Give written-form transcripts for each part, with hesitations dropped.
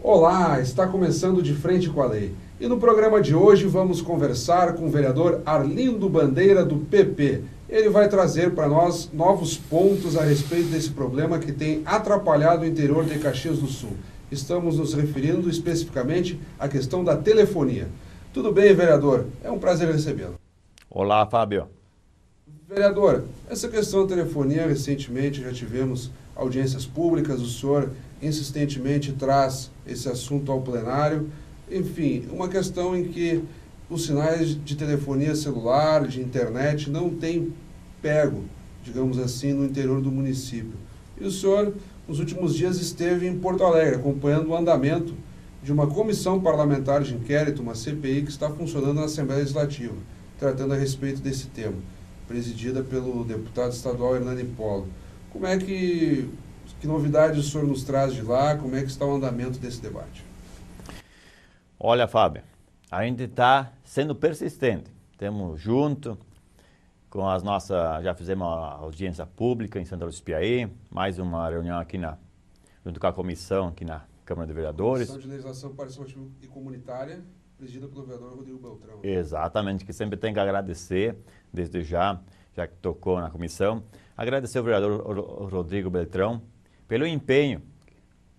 Olá, está começando De Frente com a Lei. E no programa de hoje vamos conversar com o vereador Arlindo Bandeira, do PP. Ele vai trazer para nós novos pontos a respeito desse problema que tem atrapalhado o interior de Caxias do Sul. Estamos nos referindo especificamente à questão da telefonia. Tudo bem, vereador? É um prazer recebê-lo. Olá, Fábio. Vereador, essa questão da telefonia, recentemente já tivemos audiências públicas, o senhor insistentemente traz esse assunto ao plenário. Enfim, uma questão em que os sinais de telefonia celular, de internet, não têm pego, digamos assim, no interior do município. E o senhor, nos últimos dias, esteve em Porto Alegre, acompanhando o andamento de uma comissão parlamentar de inquérito, uma CPI, que está funcionando na Assembleia Legislativa, tratando a respeito desse tema, presidida pelo deputado estadual Hernani Polo. Como é que novidades o senhor nos traz de lá? Como é que está o andamento desse debate? Olha, Fábio, a gente está sendo persistente. Temos junto com as nossas, já fizemos uma audiência pública em Santa Lúcia Piaí, mais uma reunião aqui junto com a comissão aqui na Câmara de Vereadores. Comissão de Legislação Participativa e Comunitária, presidida pelo vereador Rodrigo Beltrão. Exatamente, que sempre tem que agradecer, desde já que tocou na comissão, agradecer ao vereador Rodrigo Beltrão pelo empenho,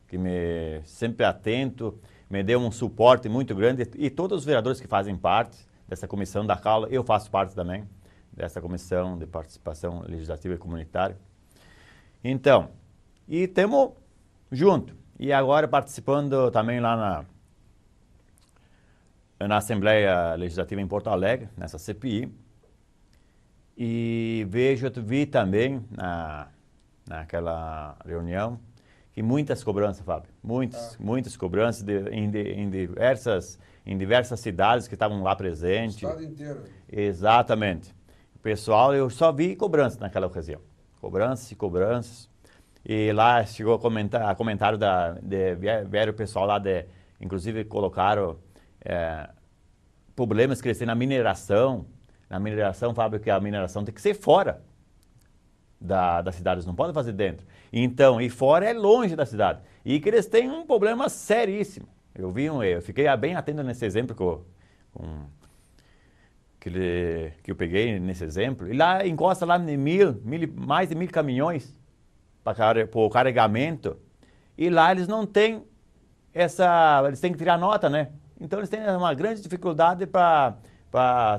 que me sempre atento, me deu um suporte muito grande, e todos os vereadores que fazem parte dessa comissão da Cala, eu faço parte também dessa comissão de participação legislativa e comunitária. Então, e temos junto, e agora participando também lá na Assembleia Legislativa em Porto Alegre, nessa CPI, e vi também naquela reunião que muitas cobranças, Fábio, muitas cobranças em diversas cidades que estavam lá presentes. O estado inteiro. Exatamente. O pessoal, eu só vi cobranças naquela ocasião. Cobranças. E lá chegou a comentário vieram o pessoal lá, inclusive colocaram problemas que eles têm na mineração. Na mineração, Fábio, que a mineração tem que ser fora da cidade, eles não podem fazer dentro. Então, e fora é longe da cidade. E que eles têm um problema seríssimo. Eu fiquei bem atento nesse exemplo que eu peguei nesse exemplo. E lá encosta lá mais de 1.000 caminhões para o carregamento. E lá eles não têm eles têm que tirar nota, né? Então eles têm uma grande dificuldade para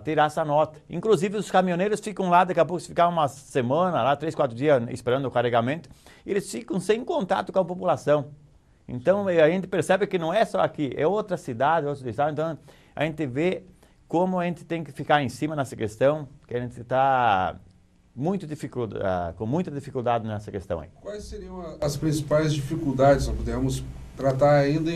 tirar essa nota. Inclusive os caminhoneiros ficam lá, daqui a pouco, se ficar uma semana, lá 3, 4 dias esperando o carregamento, eles ficam sem contato com a população. Então a gente percebe que não é só aqui, é outra cidade, outro estado. Então a gente vê como a gente tem que ficar em cima nessa questão, que a gente está com muita dificuldade nessa questão aí. Quais seriam as principais dificuldades, se nós pudermos tratar ainda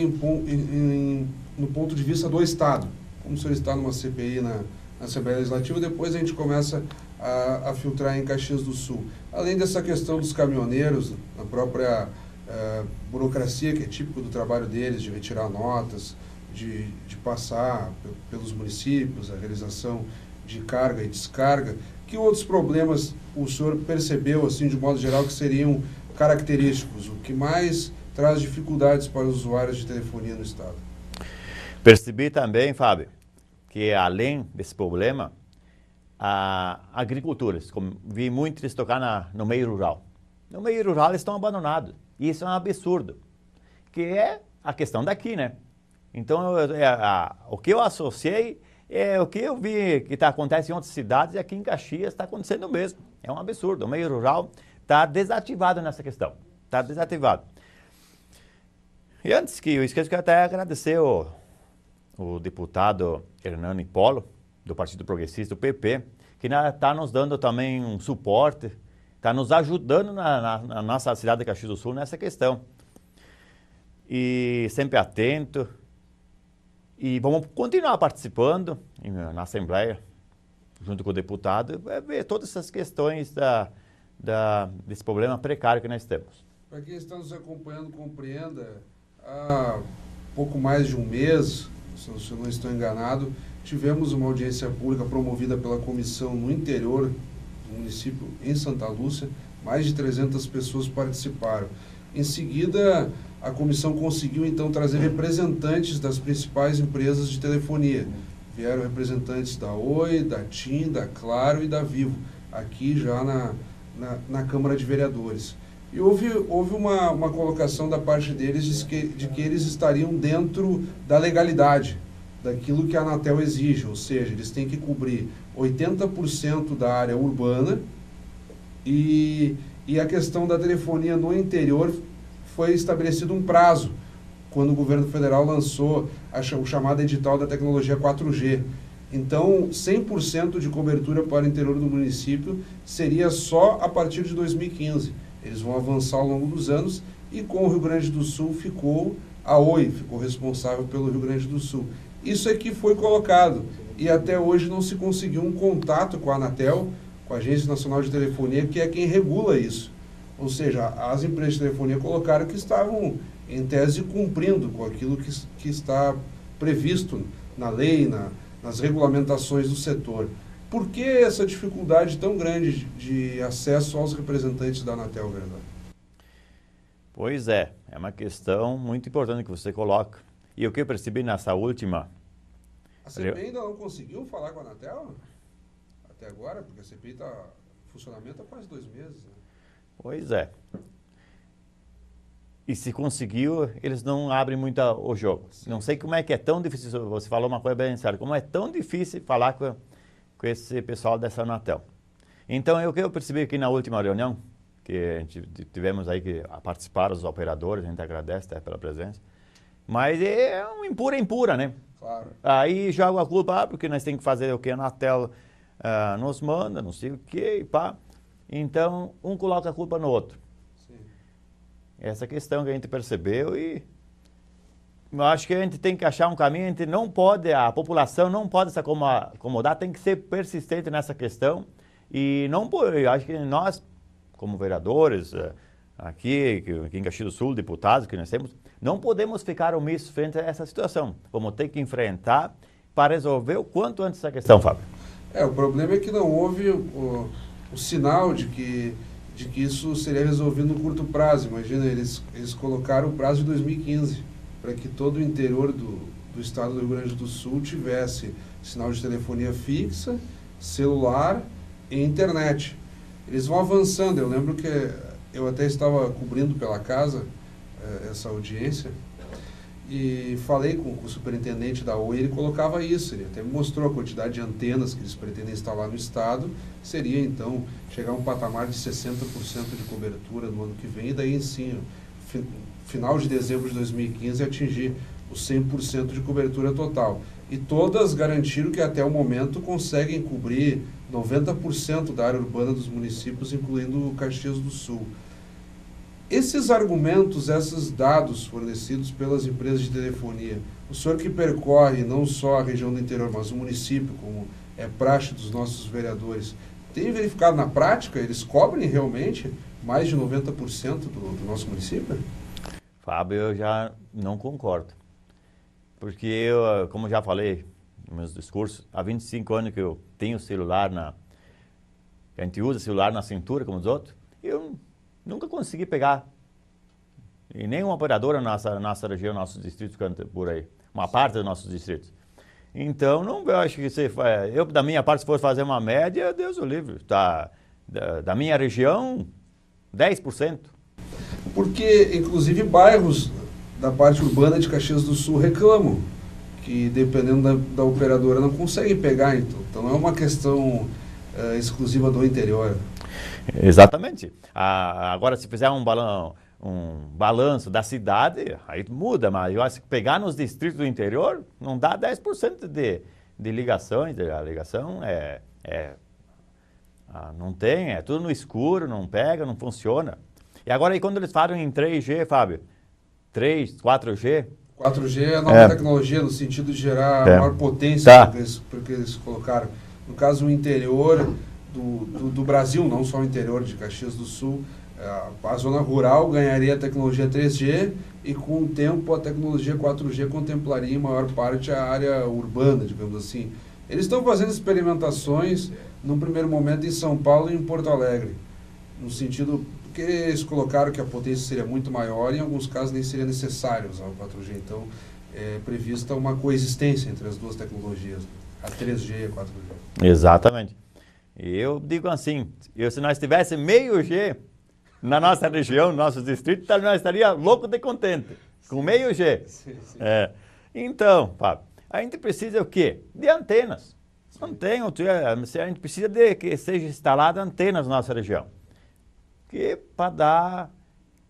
no ponto de vista do Estado? Como o senhor está numa CPI na Assembleia Legislativa, depois a gente começa a filtrar em Caxias do Sul. Além dessa questão dos caminhoneiros, a própria burocracia, que é típico do trabalho deles, de retirar notas, de passar pelos municípios, a realização de carga e descarga, que outros problemas o senhor percebeu, assim, de modo geral, que seriam característicos? O que mais traz dificuldades para os usuários de telefonia no Estado? Percebi também, Fábio, que além desse problema, a agricultura, vi muito eles tocar no meio rural. No meio rural eles estão abandonados. E isso é um absurdo, que é a questão daqui, né? Então, o que eu associei é o que eu vi que acontece em outras cidades, e aqui em Caxias está acontecendo mesmo. É um absurdo. O meio rural está desativado nessa questão. Está desativado. E antes que eu esqueça, eu quero até agradecer o deputado Hernani Polo, do Partido Progressista, do PP, que está nos dando também um suporte, está nos ajudando na nossa cidade de Caxias do Sul nessa questão. E sempre atento. E vamos continuar participando na Assembleia, junto com o deputado, ver todas essas questões desse problema precário que nós temos. Para quem está nos acompanhando, compreenda, há pouco mais de um mês, se eu não estou enganado, tivemos uma audiência pública promovida pela comissão no interior do município, em Santa Lúcia. Mais de 300 pessoas participaram. Em seguida, a comissão conseguiu então trazer representantes das principais empresas de telefonia. Vieram representantes da Oi, da TIM, da Claro e da Vivo, aqui já na Câmara de Vereadores. E houve uma colocação da parte deles de que eles estariam dentro da legalidade, daquilo que a Anatel exige, ou seja, eles têm que cobrir 80% da área urbana e a questão da telefonia no interior foi estabelecido um prazo, quando o governo federal lançou o chamado edital da tecnologia 4G. Então, 100% de cobertura para o interior do município seria só a partir de 2015. Eles vão avançar ao longo dos anos e com o Rio Grande do Sul a Oi ficou responsável pelo Rio Grande do Sul. Isso é que foi colocado e até hoje não se conseguiu um contato com a Anatel, com a Agência Nacional de Telefonia, que é quem regula isso. Ou seja, as empresas de telefonia colocaram que estavam, em tese, cumprindo com aquilo que está previsto na lei, nas regulamentações do setor. Por que essa dificuldade tão grande de acesso aos representantes da Anatel, vereador? Pois é uma questão muito importante que você coloca. E o que eu percebi nessa última... A CPI ainda não conseguiu falar com a Anatel? Até agora, porque a CPI está em funcionamento há quase 2 meses, né? Pois é. E se conseguiu, eles não abrem muito o jogo. Sim. Não sei como é que é tão difícil, você falou uma coisa bem séria, como é tão difícil falar com esse pessoal dessa Anatel. Então, o que eu percebi aqui na última reunião, que a gente tivemos aí que participaram os operadores, a gente agradece até pela presença, mas é um impura, né? Claro. Aí joga a culpa, porque nós temos que fazer o que a Anatel nos manda, não sei o que, pá. Então, um coloca a culpa no outro. Sim. Essa questão que a gente percebeu e eu acho que a gente tem que achar um caminho, a população não pode se acomodar, tem que ser persistente nessa questão e eu acho que nós, como vereadores, aqui em Caxias do Sul, deputados que nós temos, não podemos ficar omissos frente a essa situação. Vamos ter que enfrentar para resolver o quanto antes essa questão, Fábio. O problema é que não houve o sinal de que isso seria resolvido no curto prazo. Imagina, eles colocaram o prazo de 2015 para que todo o interior do estado do Rio Grande do Sul tivesse sinal de telefonia fixa, celular e internet. Eles vão avançando. Eu lembro que eu até estava cobrindo pela casa essa audiência e falei com o superintendente da Oi, ele colocava isso, ele até me mostrou a quantidade de antenas que eles pretendem instalar no estado, seria então chegar a um patamar de 60% de cobertura no ano que vem, e daí sim, final de dezembro de 2015, atingir os 100% de cobertura total. E todas garantiram que até o momento conseguem cobrir 90% da área urbana dos municípios, incluindo o Caxias do Sul. Esses argumentos, esses dados fornecidos pelas empresas de telefonia, o senhor que percorre não só a região do interior, mas o município, como é praxe dos nossos vereadores, tem verificado na prática, eles cobrem realmente mais de 90% do nosso município? Fábio, eu já não concordo. Porque eu, como já falei nos meus discursos, há 25 anos que eu tenho celular a gente usa celular na cintura como os outros, eu nunca consegui pegar. E nenhuma operadora na nossa região, nossos distritos, por aí. Uma parte dos nossos distritos. Então, eu acho que eu, da minha parte, se for fazer uma média, Deus o livre. Tá, da minha região, 10%. Porque, inclusive, bairros da parte urbana de Caxias do Sul reclamam que, dependendo da operadora, não conseguem pegar. Então não é uma questão exclusiva do interior. Exatamente. Agora, se fizer um balanço da cidade, aí muda, mas eu acho que pegar nos distritos do interior não dá 10% de ligações. A ligação não tem, é tudo no escuro, não pega, não funciona. E agora, aí, quando eles falam em 3G, Fábio, 4G... 4G é a nova tecnologia no sentido de gerar maior potência, porque eles colocaram. No caso, o interior do Brasil, não só o interior de Caxias do Sul, a zona rural ganharia a tecnologia 3G e, com o tempo, a tecnologia 4G contemplaria em maior parte a área urbana, digamos assim. Eles estão fazendo experimentações, num primeiro momento, em São Paulo e em Porto Alegre, no sentido porque eles colocaram que a potência seria muito maior e em alguns casos nem seria necessário usar o 4G. Então, é prevista uma coexistência entre as duas tecnologias, a 3G e a 4G. Exatamente. E eu digo assim, se nós tivéssemos meio G na nossa região, no nosso distrito, nós estaríamos loucos de contente, com meio G. Sim, sim. Então, Fábio, a gente precisa o quê? De antenas. Não tem, a gente precisa de que seja instalada antenas na nossa região, para dar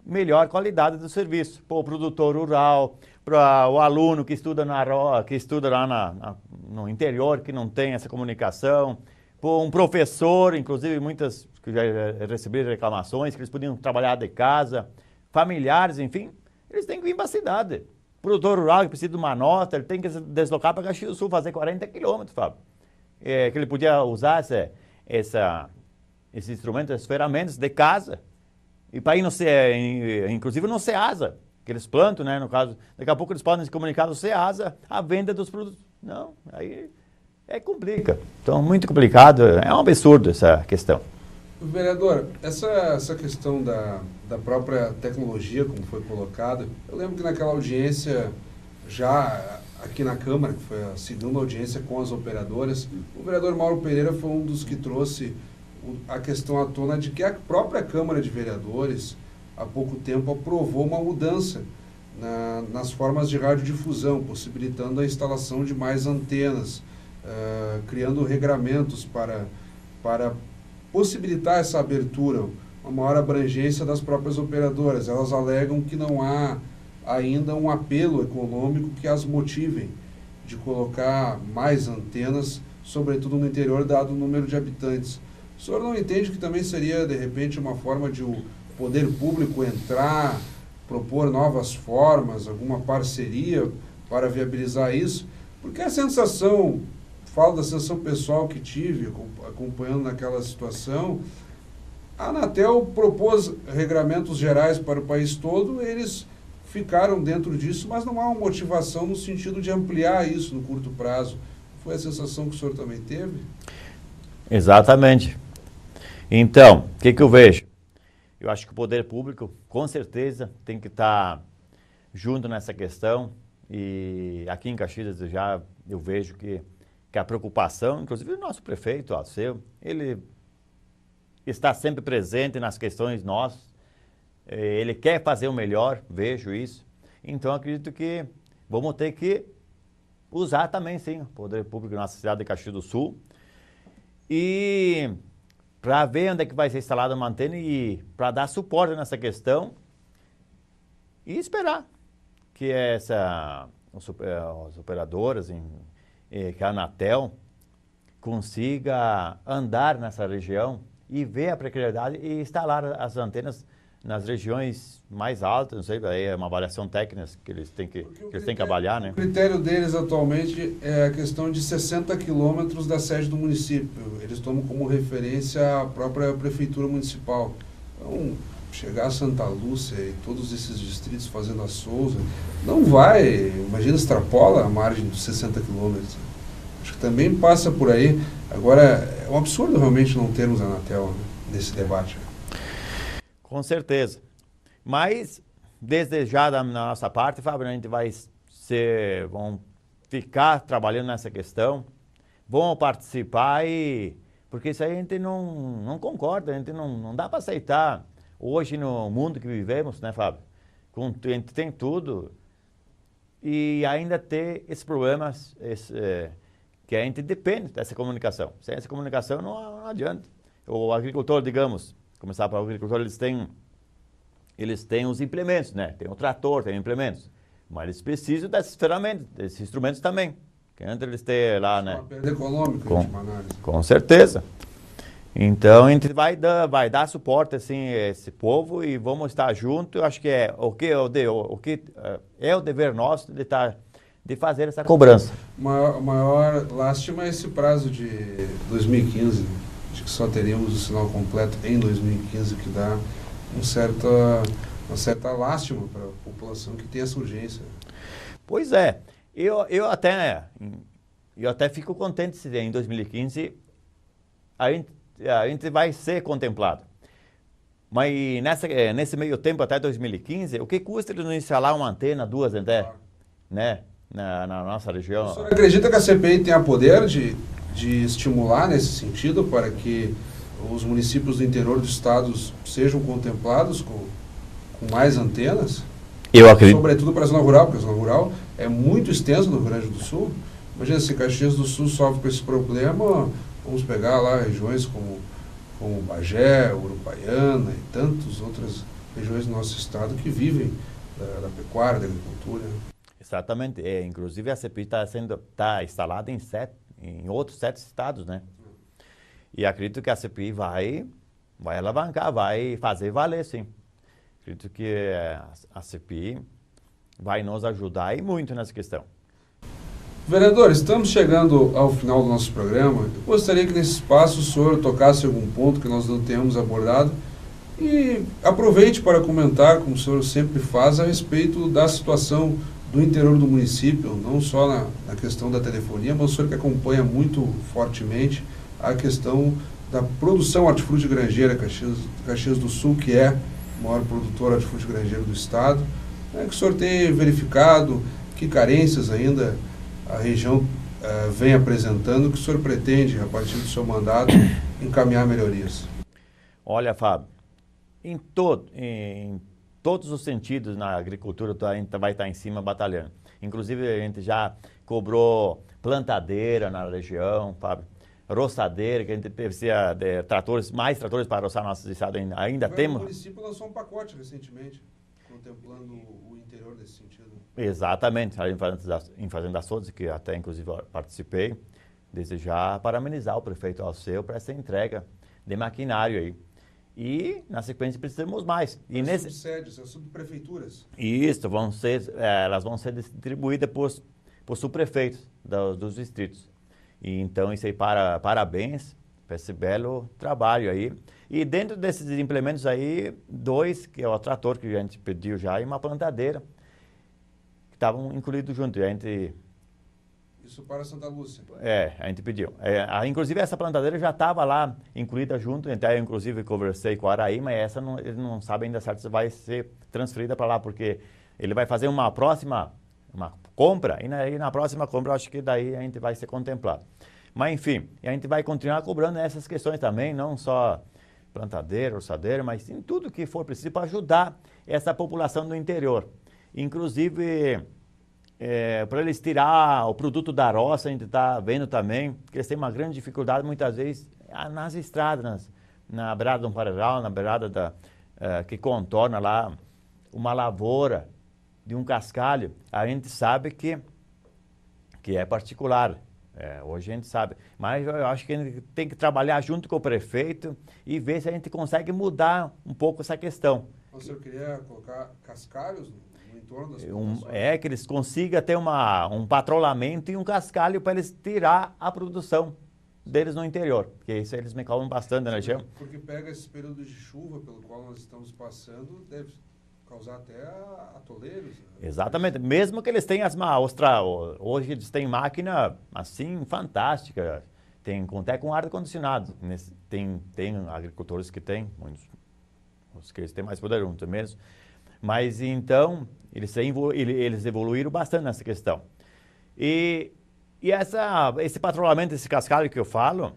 melhor qualidade do serviço para o produtor rural, para o aluno que estuda lá no interior, que não tem essa comunicação, para um professor, inclusive muitas que já receberam reclamações, que eles podiam trabalhar de casa, familiares, enfim, eles têm que vir para a cidade. O produtor rural que precisa de uma nota, ele tem que se deslocar para Caxias do Sul, fazer 40 quilômetros, Fábio. Que ele podia usar esses instrumentos, essas ferramentas de casa, e para ir inclusive no Ceasa, que eles plantam, né, no caso, daqui a pouco eles podem se comunicar no Ceasa a venda dos produtos. Não, aí complica. Então, muito complicado, é um absurdo essa questão. Vereador, essa questão da própria tecnologia, como foi colocada, eu lembro que naquela audiência, já aqui na Câmara, que foi a segunda audiência com as operadoras, o vereador Mauro Pereira foi um dos que trouxe a questão à tona de que a própria Câmara de Vereadores, há pouco tempo, aprovou uma mudança nas formas de radiodifusão, possibilitando a instalação de mais antenas, criando regramentos para possibilitar essa abertura, uma maior abrangência das próprias operadoras. Elas alegam que não há ainda um apelo econômico que as motivem de colocar mais antenas, sobretudo no interior, dado o número de habitantes. O senhor não entende que também seria, de repente, uma forma de o poder público entrar, propor novas formas, alguma parceria para viabilizar isso? Porque a sensação, falo da sensação pessoal que tive acompanhando naquela situação, a Anatel propôs regramentos gerais para o país todo, eles ficaram dentro disso, mas não há uma motivação no sentido de ampliar isso no curto prazo. Foi a sensação que o senhor também teve? Exatamente. Então, o que eu vejo? Eu acho que o poder público, com certeza, tem que estar junto nessa questão. E aqui em Caxias eu vejo que a preocupação, inclusive o nosso prefeito, ele está sempre presente nas questões nossas. Ele quer fazer o melhor, vejo isso. Então, acredito que vamos ter que usar também, sim, o poder público na nossa cidade de Caxias do Sul. E para ver onde é que vai ser instalada uma antena e para dar suporte nessa questão e esperar que as operadoras, que a Anatel consiga andar nessa região e ver a precariedade e instalar as antenas nas regiões mais altas, não sei, aí é uma avaliação técnica que eles têm que avaliar, né? O critério deles atualmente é a questão de 60 quilômetros da sede do município. Eles tomam como referência a própria prefeitura municipal. Então, chegar a Santa Lúcia e todos esses distritos fazendo a Souza, não vai, imagina, extrapola a margem dos 60 quilômetros. Acho que também passa por aí. Agora, é um absurdo realmente não termos a Anatel, né, nesse debate. Com certeza. Mas, desde já da nossa parte, Fábio, a gente vão ficar trabalhando nessa questão, vão participar porque isso aí a gente não concorda, a gente não dá para aceitar. Hoje, no mundo que vivemos, né, Fábio? A gente tem tudo e ainda ter esses problemas que a gente depende dessa comunicação. Sem essa comunicação não adianta. O agricultor, digamos, começar para o agricultor, eles têm os implementos, né? Tem o trator, tem implementos. Mas eles precisam dessas ferramentas, desses instrumentos também. Que antes eles têm lá, né? Uma perda econômica, em última análise. Com certeza. Então, a gente vai dar suporte, assim, a esse povo e vamos estar juntos. Eu acho que é o dever nosso de fazer essa cobrança. A maior lástima é esse prazo de 2015, de que só teríamos o sinal completo em 2015, que dá uma certa lástima para a população que tem essa urgência. Pois é. Eu até fico contente se em 2015 a gente vai ser contemplado. Mas nesse meio tempo, até 2015, o que custa eles não instalar uma antena, duas até, né? Na nossa região. O senhor acredita que a CPI tenha poder de estimular nesse sentido para que os municípios do interior do estado sejam contemplados com mais antenas? Eu acredito. Sobretudo para a zona rural, porque a zona rural é muito extensa no Rio Grande do Sul. Imagina se Caxias do Sul sofre com esse problema, vamos pegar lá regiões como Bagé, Uruguaiana e tantas outras regiões do nosso estado que vivem da pecuária, da agricultura. Exatamente. Inclusive a CPI está instalada em outros 7 estados, né? E acredito que a CPI vai alavancar, vai fazer valer, sim. Acredito que a CPI vai nos ajudar e muito nessa questão. Vereador, estamos chegando ao final do nosso programa. Eu gostaria que nesse espaço o senhor tocasse algum ponto que nós não tenhamos abordado e aproveite para comentar, como o senhor sempre faz, a respeito da situação do interior do município, não só na questão da telefonia, mas o senhor que acompanha muito fortemente a questão da produção hortifruti granjeira Caxias do Sul, que é o maior produtor hortifruti granjeiro do estado. Que o senhor tem verificado, que carências ainda a região vem apresentando, que o senhor pretende, a partir do seu mandato, encaminhar melhorias? Olha, Fábio, em todos os sentidos na agricultura a gente vai estar em cima batalhando. Inclusive a gente já cobrou plantadeira na região, Fábio, roçadeira, que a gente precisa de mais tratores para roçar nossos estados ainda temos. O município lançou um pacote recentemente, contemplando o interior desse sentido. Exatamente, em Fazendas Todas, que até inclusive participei, desejar parabenizar o prefeito Alceu para essa entrega de maquinário aí. E, na sequência, precisamos mais. E subsedes, as subprefeituras. Isso, elas vão ser distribuídas por subprefeitos dos distritos. E, então, isso aí, parabéns para esse belo trabalho aí. E dentro desses implementos aí, 2, que é o trator que a gente pediu já, e uma plantadeira, que estavam incluídos junto. E a gente... Isso para Santa Lúcia. A gente pediu. Inclusive, essa plantadeira já estava lá incluída junto, até eu, inclusive, conversei com a Araí, mas essa ele não sabe ainda certo se vai ser transferida para lá, porque ele vai fazer uma compra, e na próxima compra, eu acho que daí a gente vai ser contemplado. Mas, enfim, a gente vai continuar cobrando essas questões também, não só plantadeira, roçadeira, mas em tudo que for preciso para ajudar essa população do interior. Inclusive... para eles tirar o produto da roça, a gente está vendo também que eles têm uma grande dificuldade muitas vezes nas estradas, na beirada de um paredão, na beirada que contorna lá uma lavoura de um cascalho. A gente sabe que é particular, hoje a gente sabe, mas eu acho que a gente tem que trabalhar junto com o prefeito e ver se a gente consegue mudar um pouco essa questão. O senhor queria colocar cascalhos em torno das que eles consigam ter um patrulhamento e um cascalho para eles tirar a produção deles no interior, porque isso eles me cobram bastante, né, Gê? Porque pega esse período de chuva pelo qual nós estamos passando, deve causar até atoleiros. Né? Exatamente, mesmo que eles tenham hoje eles têm máquina assim fantástica, até com ar-condicionado, tem agricultores que têm, muitos, os que eles têm mais poder, muitos mesmo. Mas então, eles evoluíram bastante nessa questão. E esse patrulhamento, esse cascalho que eu falo,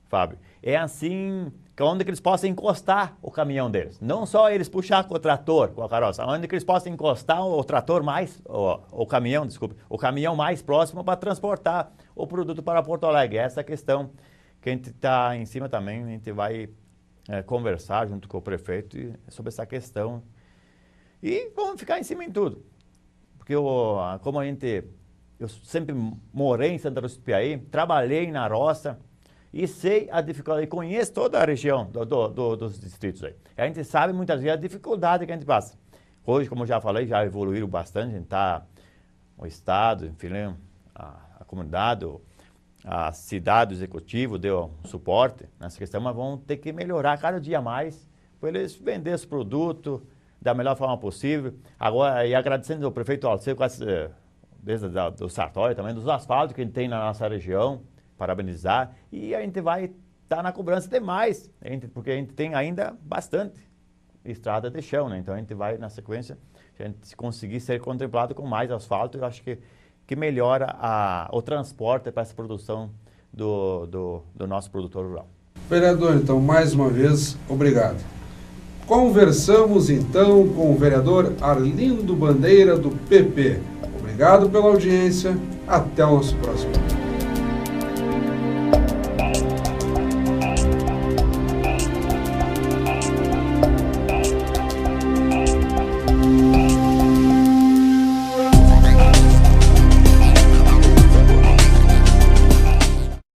Fábio, é assim, onde que eles possam encostar o caminhão deles. Não só eles puxar com o trator, com a carroça, onde que eles possam encostar o trator o caminhão mais próximo para transportar o produto para Porto Alegre. Essa é a questão que a gente está em cima também, a gente vai conversar junto com o prefeito sobre essa questão. E vamos ficar em cima em tudo. Porque eu sempre morei em Santa Lúcia do Piauí, trabalhei na roça e sei a dificuldade, conheço toda a região dos distritos aí. A gente sabe muitas vezes a dificuldade que a gente passa. Hoje, como eu já falei, já evoluíram bastante, a gente o Estado, enfim, a comunidade, a cidade, o executivo deu suporte nessa questão, mas vão ter que melhorar cada dia mais para eles venderem esse produto da melhor forma possível. Agora, e agradecendo ao prefeito Alceu, desde do Sartório também, dos asfaltos que a gente tem na nossa região, parabenizar, e a gente vai estar na cobrança de mais, porque a gente tem ainda bastante estrada de chão, né? Então a gente vai na sequência, a gente conseguir ser contemplado com mais asfalto, eu acho que melhora o transporte para essa produção do nosso produtor rural. Vereador, então, mais uma vez, obrigado. Conversamos então com o vereador Arlindo Bandeira, do PP. Obrigado pela audiência, até o nosso próximo.